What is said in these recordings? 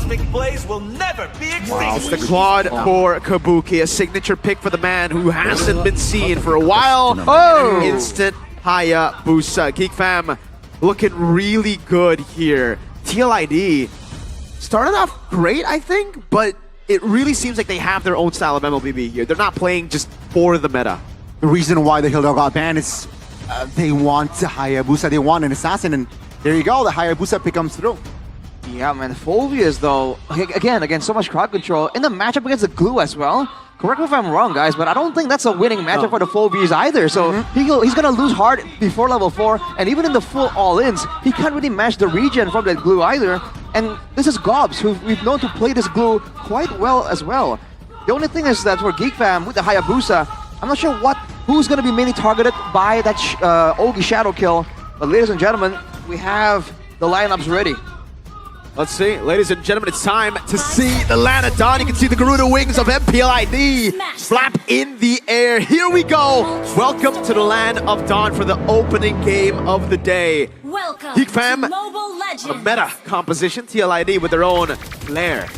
cosmic blaze will never be extinguished. Wow, it's the Claude for Kabuki, a signature pick for the man who hasn't been seen for a while. Oh! Instant Hayabusa. Geek fam looking really good here. TLID started off great, I think, but it really seems like they have their own style of MLBB here. They're not playing just for the meta. The reason why the Hilda got banned is they want Hayabusa, they want an assassin, and there you go, the Hayabusa pick comes through. Yeah, man, Phobias though, again, so much crowd control. In the matchup against the Glue as well, correct me if I'm wrong, guys, but I don't think that's a winning matchup for the Phobias either. So he's gonna lose hard before level 4, and even in the full all-ins, he can't really match the regen from that Glue either. And this is Gobs, who we've known to play this Glue quite well as well. The only thing is that for Geek Fam, with the Hayabusa, I'm not sure who's gonna be mainly targeted by that Ogi Shadow kill. But ladies and gentlemen, we have the lineups ready. Let's see, ladies and gentlemen, it's time to see the land of dawn. You can see the Garuda wings of MPLID flap in the air. Here we go. Welcome to the land of dawn for the opening game of the day. Welcome Geek fam, to Mobile Legends. a meta composition, TLID with their own flair.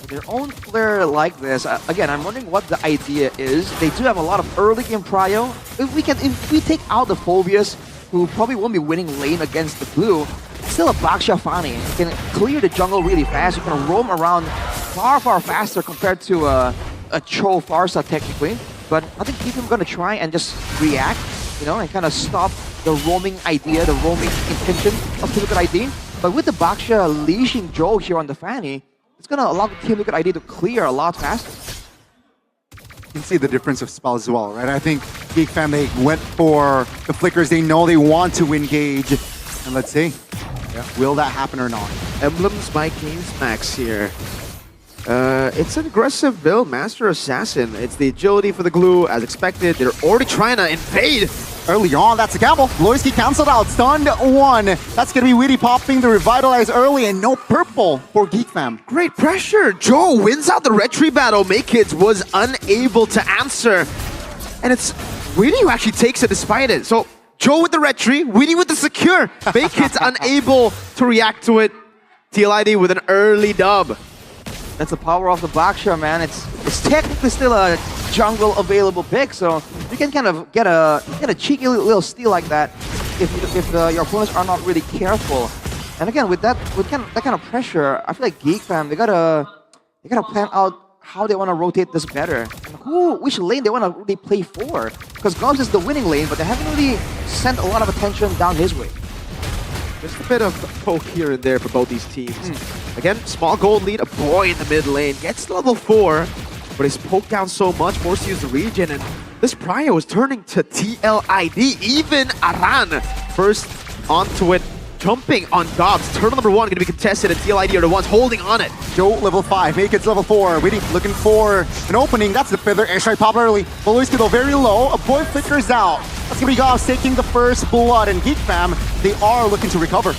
Their own flair like this. Again, I'm wondering what the idea is. They do have a lot of early game prio. If we take out the Phobias, who probably won't be winning lane against the Blue, still a Baksha Fani can clear the jungle really fast. You can roam around far faster compared to a Cho Farsa technically. But I think people are going to try and just react, you know, and kind of stop the roaming idea, the roaming intention of Team Liquid ID. But with the Baksha leashing Joe here on the Fanny, it's going to allow Team Liquid ID to clear a lot faster. You can see the difference of spells as well, right? I think Geek Fam, they went for the flickers. They know they want to engage. And let's see, will that happen or not? Emblems by Games Max here. It's an aggressive build, Master Assassin. It's the agility for the Glue, as expected. They're already trying to invade. Early on, that's a gamble. Loyski canceled out, stunned one. That's gonna be Weedy popping the Revitalize early, and no purple for Geek Fam. Great pressure. Joe wins out the retry battle. Maykids was unable to answer. And it's Weedy who actually takes it despite it. So Joe with the retry, Weedy with the secure. Maykids unable to react to it. TLID with an early dub. That's the power of the Baksha, man. It's technically still a jungle available pick, so you can kind of get a cheeky little steal like that if your opponents are not really careful. And again, with that kind of pressure, I feel like Geek Fam, they gotta plan out how they want to rotate this better, and which lane they want to really play for. Because Gobs is the winning lane, but they haven't really sent a lot of attention down his way. Just a bit of poke here and there for both these teams. Again, small gold lead, a boy in the mid lane. Gets to level 4, but he's poked down so much, forced to use the regen, and this prio is turning to TLID. Even Aran first onto it, jumping on Gobs. Turtle number 1 going to be contested, and TLID are the ones holding on it. Joe level 5, Maykids level 4. Weedy looking for an opening. That's the feather. Airstrike pop early. Loyski though very low. A boy flickers out. That's gonna be Gobs taking the first blood, and Geek Fam, they are looking to recover.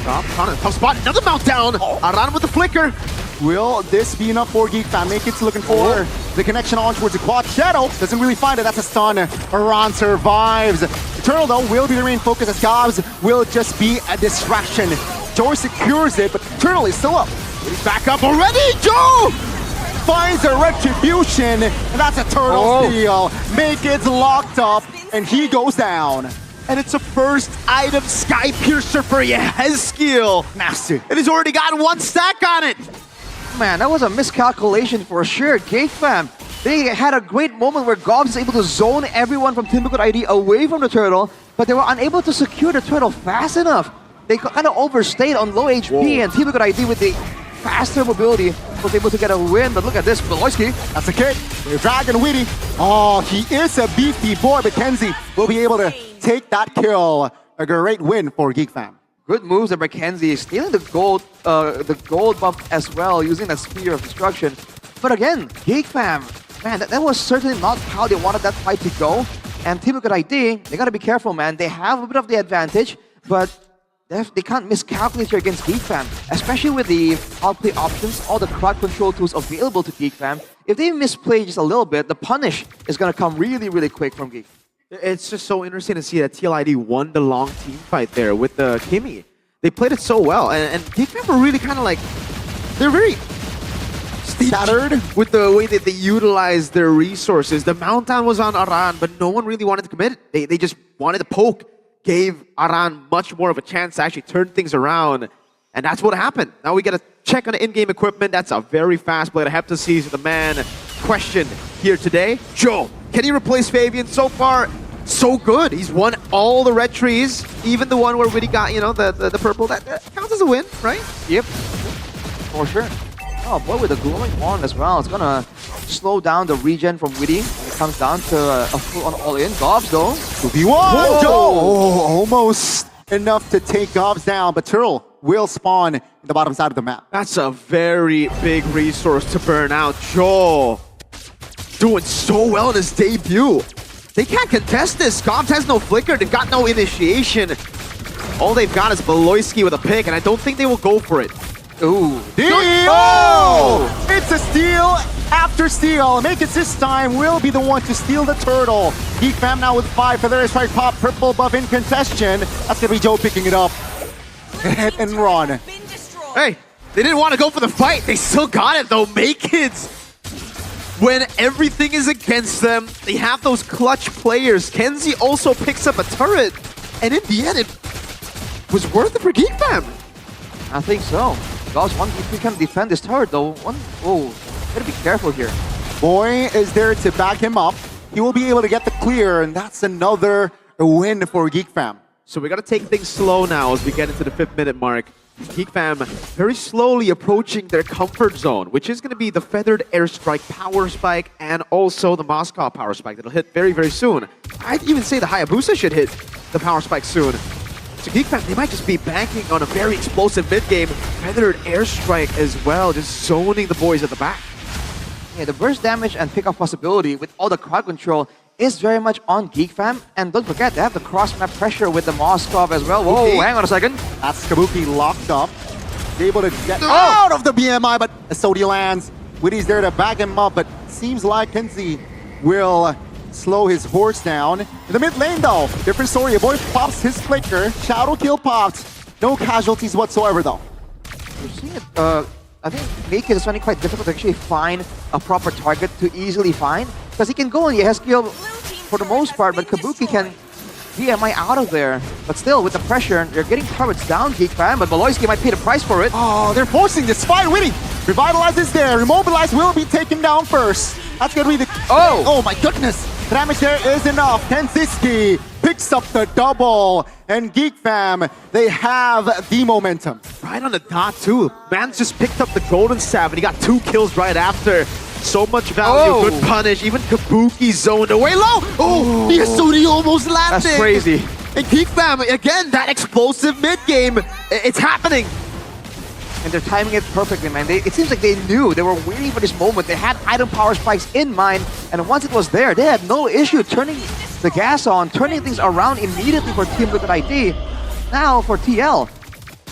Tough spot, another meltdown. Aran with the flicker. Will this be enough for Geek Fam? Maykids looking for the connection on towards the quad. Shadow doesn't really find it. That's a stun. Aran survives. Eternal though will be the main focus, as Gobs will just be a distraction. Joe secures it, but Eternal is still up. He's back up already. Joe finds a retribution, and that's a turtle steal. Maykids locked up, and he goes down. And it's a first item Sky Piercer for Yehezkiel. Nasty. And he's already got 1 stack on it. Man, that was a miscalculation for sure. Geek Fam, they had a great moment where Gobs is able to zone everyone from Team Liquid ID away from the turtle, but they were unable to secure the turtle fast enough. They kind of overstayed on low HP, and Team Liquid ID with the faster mobility was able to get a win. But look at this, Beloyski. That's a kick. Dragon Weedy. Oh, he is a beefy boy, but Kenzie will be able to take that kill. A great win for Geek Fam. Good moves by Mackenzie, stealing the gold buff as well, using that Spear of Destruction. But again, Geek Fam, man, that was certainly not how they wanted that fight to go. And Team Liquid ID, they gotta be careful, man. They have a bit of the advantage, but they can't miscalculate here against Geek Fam, especially with the outplay options, all the crowd control tools available to Geek Fam. If they misplay just a little bit, the punish is gonna come really quick from Geek. It's just so interesting to see that TLID won the long team fight there with the Kimmy. They played it so well, and Geek Fam were really kind of like they're very Shattered. with the way that they utilize their resources. The Mountain was on Aran, but no one really wanted to commit. They just wanted to poke. Gave Aran much more of a chance to actually turn things around. And that's what happened. Now we got to check on the in-game equipment. That's a very fast play. I have to see the man questioned here today. Joe, can he replace Fabian? So far, so good. He's won all the red trees, even the one where Witty got, you know, the purple. That counts as a win, right? Yep, for sure. Oh boy, with the glowing wand as well, it's gonna slow down the regen from Witty when it comes down to a full-on all-in. Gobs though. 2v1! Oh, almost enough to take Gobs down, but Turtle will spawn in the bottom side of the map. That's a very big resource to burn out. Joe doing so well in his debut. They can't contest this. Gobs has no flicker. They've got no initiation. All they've got is Beloyski with a pick, and I don't think they will go for it. Ooh. Oh! It's a steal after steal. Make it this time will be the one to steal the turtle. Geek Fam now with 5 for their strike pop. Purple buff in contention. That's gonna be Joe picking it up. Hit and run. Hey, they didn't want to go for the fight. They still got it though. Make kids. When everything is against them, they have those clutch players. Kenzie also picks up a turret. And in the end, it was worth it for Geek Fam. I think so. Gobs, if we can defend this turret though, gotta be careful here. Boy is there to back him up. He will be able to get the clear, and that's another win for Geek Fam. So we got to take things slow now as we get into the 5th minute mark. Geek Fam very slowly approaching their comfort zone, which is going to be the Feathered Airstrike Power Spike and also the Moscow Power Spike that'll hit very, very soon. I'd even say the Hayabusa should hit the Power Spike soon. So Geek Fam, they might just be banking on a very explosive mid-game. Feathered Airstrike as well, just zoning the boys at the back. Yeah, the burst damage and pickoff possibility with all the crowd control is very much on Geek Fam. And don't forget, they have the cross-map pressure with the Moskov as well. Whoa, Okay. hang on a second. That's Kabuki locked up. Able to get out of the BMI, but Sodi lands. Witty's there to back him up, but seems like Kenzie will slow his horse down. In the mid lane though, different story. A boy pops his flicker. Shadow kill popped. No casualties whatsoever though. You're seeing it, I think Naked is finding quite difficult to actually find a proper target to easily find. Because he can go on Yehezkiel for the most part, but Kabuki can BMI out of there. But still, with the pressure, they're getting turrets down, Geek Fam, but Beloyski might pay the price for it. Oh, they're forcing this fight. Witty! Revitalize is there. Immobilize will be taken down first. That's gonna be the... Oh my goodness! The damage there is enough. Kenziski picks up the double. And Geek Fam, they have the momentum. Right on the dot too. Man's just picked up the golden staff and he got 2 kills right after. So much value, good punish. Even Kabuki zoned away low. Oh, Yasudi almost landed. That's crazy. And Geek Fam, again, that explosive mid-game, it's happening. And they're timing it perfectly, man. It seems like they knew. They were waiting for this moment. They had item power spikes in mind, and once it was there, they had no issue turning the gas on, turning things around immediately for Team Liquid ID. Now for TL,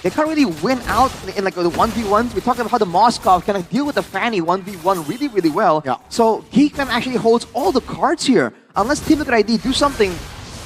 they can't really win out in like the 1v1s. We talked about how the Moskov can deal with the Fanny 1v1 really, really well. Yeah. So Geek Fam actually holds all the cards here. Unless Team Liquid ID do something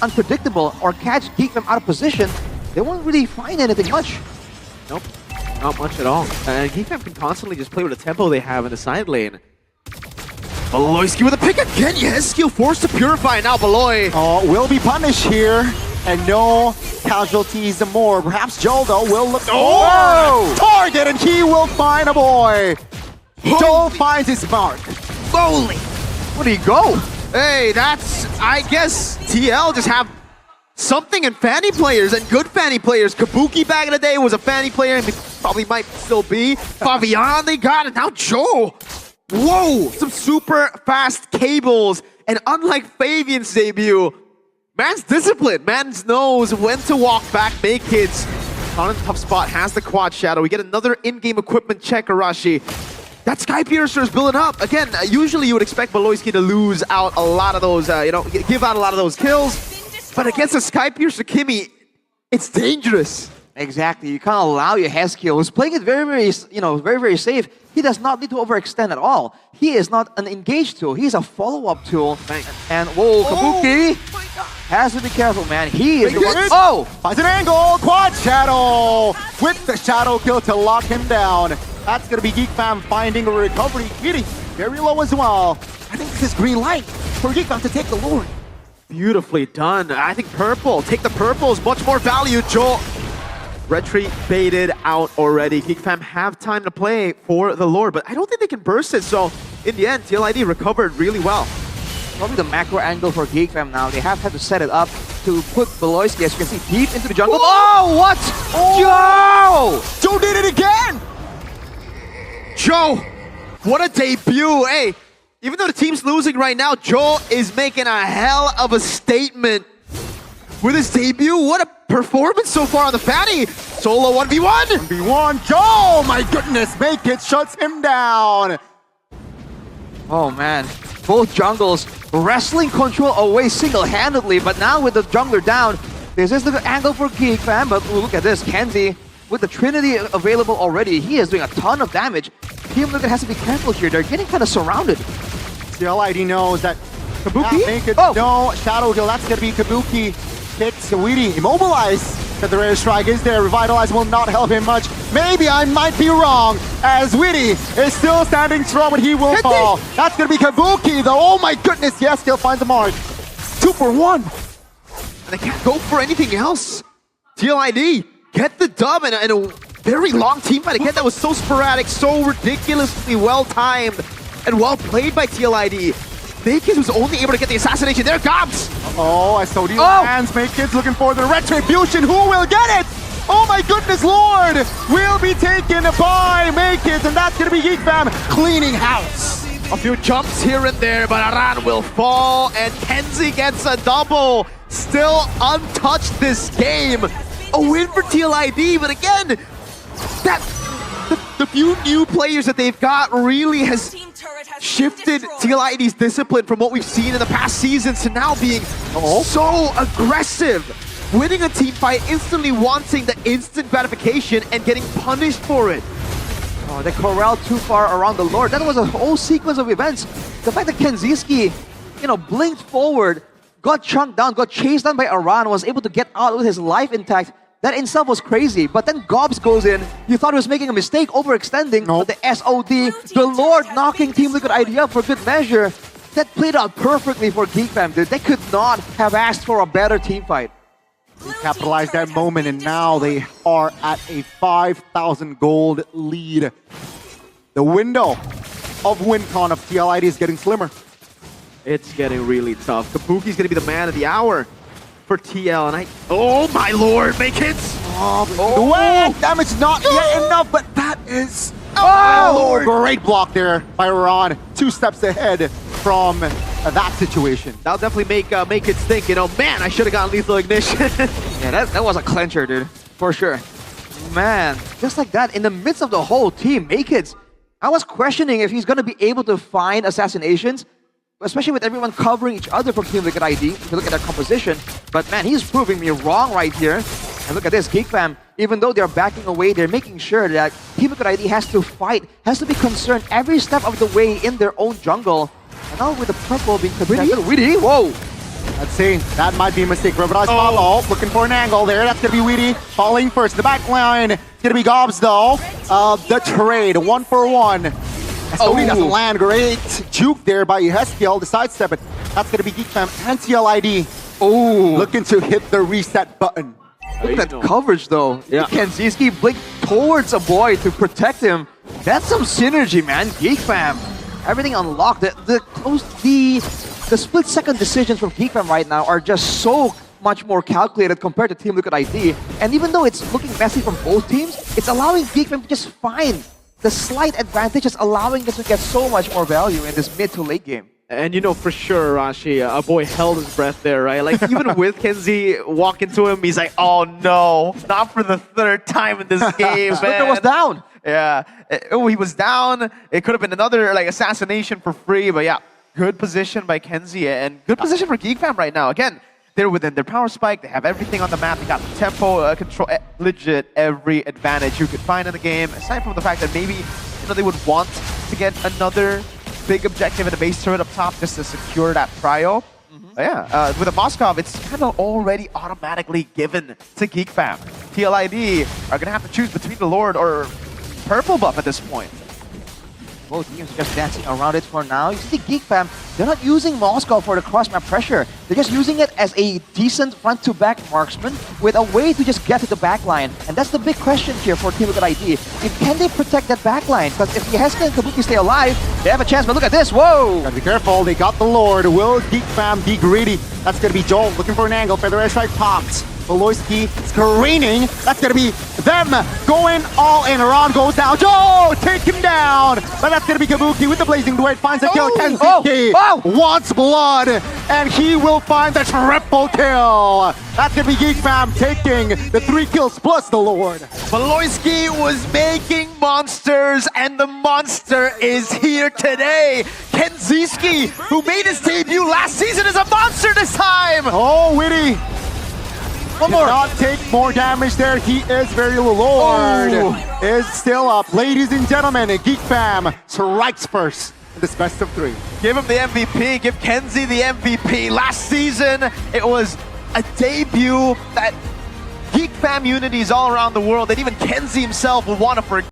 unpredictable or catch Geek Fam out of position, they won't really find anything much. Nope, not much at all. And Geek Fam can constantly just play with the tempo they have in the side lane. Beloyski with a pick again. Yes, skill forced to purify. Now Beloy. Oh, will be punished here. And no casualties more. Perhaps Joel, though, will look... Oh! Target, and he will find a boy. Joel finds his mark. Holy. Where did he go? Hey, that's, I guess, TL just have something in Fanny players and good Fanny players. Kabuki back in the day was a Fanny player and probably might still be. Fabian, they got it. Now Joe. Whoa, some super fast cables. And unlike Fabian's debut, man's disciplined. Man knows when to walk back, make hits. On a tough spot, has the quad shadow. We get another in-game equipment check, Arashi. That Sky Piercer is building up. Again, usually you would expect Beloyski to lose out a lot of those, give out a lot of those kills. But against a Sky Piercer Kimmy, it's dangerous. Exactly. You can't allow your Hezkiel, who's playing it very, very safe. He does not need to overextend at all. He is not an engage tool. He's a follow-up tool. And whoa, Kabuki has to be careful, man. He is the one. Oh! Finds an angle. Quad shadow with the shadow kill to lock him down. That's going to be Geek Fam finding a recovery. Weedy, very low as well. I think this is green light for Geek Fam to take the Lord. Beautifully done. I think purple. Take the purple is much more value. Joel. Retreat baited out already. Geek Fam have time to play for the Lord, but I don't think they can burst it. So in the end, TLID recovered really well. Probably the macro angle for Geek Fam now. They have had to set it up to put Beloyski, as you can see, deep into the jungle. Whoa! Oh, what? Oh! Joe did it again! Joe, what a debut. Hey, even though the team's losing right now, Joel is making a hell of a statement with his debut. What a performance so far on the Fatty. Solo 1v1. 1v1, Joe! My goodness, Make It shuts him down. Oh, man. Both jungles wrestling control away single-handedly, but now with the jungler down, this is the angle for Geek Fam, but look at this, Kenzie with the Trinity available already, he is doing a ton of damage. Team Liquid has to be careful here, they're getting kind of surrounded. TLID knows that Kabuki? Make It, Oh. no, Shadow Heal, that's gonna be Kabuki. Kicks Weedy, immobilize. That the rare strike is there, Revitalize will not help him much. Maybe I might be wrong, as Weedy is still standing strong, but he will fall. That's gonna be Kabuki though, oh my goodness, yes, still finds the mark. 2 for 1. They can't go for anything else. TLID get the dub in a very long team fight. Again, that was so sporadic, so ridiculously well-timed, and well played by TLID. Naked was only able to get the assassination. There, Gobs! Oh, SOD Oh. lands, Make Kids looking for the retribution. Who will get it? Oh my goodness, Lord will be taken by Make Kids, and that's gonna be Geek Fam cleaning house. A few jumps here and there, but Aran will fall, and Kenzie gets a double. Still untouched this game. A win for TLID, but again, the few new players that they've got really has shifted TLID's discipline from what we've seen in the past seasons to now being so aggressive. Winning a team fight, instantly wanting the instant gratification and getting punished for it. Oh, they corralled too far around the Lord. That was a whole sequence of events. The fact that Kenziski, blinked forward, got chunked down, got chased down by Aran, was able to get out with his life intact. That in itself was crazy. But then Gobs goes in. You thought he was making a mistake, overextending. Nope. But the SOD, the Lord knocking Team Liquid ID up for good measure. That played out perfectly for Geek Fam, dude. They could not have asked for a better team fight. They capitalized that moment, and now they are at a 5,000 gold lead. The window of WinCon of TLID is getting slimmer. It's getting really tough. Kabuki's gonna be the man of the hour for TL, and oh my lord, make hits! The whack damage not yet enough, but that is... Oh, great block there by Ron. 2 steps ahead from that situation. That'll definitely make it think, man, I should have gotten lethal ignition. Yeah, that was a clincher, dude. For sure. Man, just like that, in the midst of the whole team, Makids, I was questioning if he's going to be able to find assassinations, especially with everyone covering each other from Team Liquid ID, if you look at their composition. But man, he's proving me wrong right here. And look at this, Geek Fam, even though they're backing away, they're making sure that Team Liquid ID has to fight, has to be concerned every step of the way in their own jungle. And now with the purple being protected, Weedy, whoa! Let's see, that might be a mistake. Revitalize follow, looking for an angle there. That's gonna be Weedy, falling first. The back line, it's gonna be Gobs though. The trade, 1 for 1. SOD doesn't land, great juke there by Yeskiel, the sidestep it. That's gonna be Geek Fam and TLID. Oh, Looking to hit the reset button. look at that coverage though. Yeah. Kenziski blinked towards a boy to protect him. That's some synergy, man. Geek Fam. Everything unlocked. The split-second decisions from Geek Fam right now are just so much more calculated compared to Team Liquid ID. And even though it's looking messy from both teams, it's allowing Geek Fam to just find the slight advantage, is allowing them to get so much more value in this mid to late game. And for sure, Rashi, a boy held his breath there, right? Like, even with Kenzie walking to him, he's like, oh no, not for the 3rd time in this game, man. Splinter was down. Yeah. He was down. It could have been another assassination for free, but yeah, good position by Kenzie and good position for Geek Fam right now. Again, they're within their power spike. They have everything on the map. They got the tempo control, legit every advantage you could find in the game. Aside from the fact that maybe they would want to get another big objective in a base turret up top just to secure that prio. But yeah, with a Moskov, it's kind of already automatically given to Geek Fam. TLID are gonna have to choose between the Lord or purple buff at this point. Both teams just dancing around it for now. You see Geek Fam, they're not using Moscow for the cross-map pressure. They're just using it as a decent front-to-back marksman with a way to just get to the backline. And that's the big question here for Team TLID. Can they protect that backline? Because if Yeheska and Kabuki stay alive, they have a chance. But look at this, whoa! Gotta be careful, they got the Lord. Will Geek Fam be greedy? That's gonna be Joel looking for an angle. Feather airstrike pops. Voloisky screening. That's gonna be them going all in. Ron goes down. Joe, take him down. But that's gonna be Kabuki with the blazing duet. Finds a kill. Kenzie wants blood, and he will find the triple kill. That's gonna be Geek Fam taking the 3 kills plus the Lord. Voloisky was making monsters, and the monster is here today. Kenziski, who made his debut last season, is a monster this time. Oh, Witty. One more. Not take more damage there. He is very low. Lord is still up. Ladies and gentlemen, Geek Fam strikes first in this best of 3. Give him the MVP. Give Kenzie the MVP. Last season, it was a debut that Geek Fam unities all around the world, that even Kenzie himself would want to forget.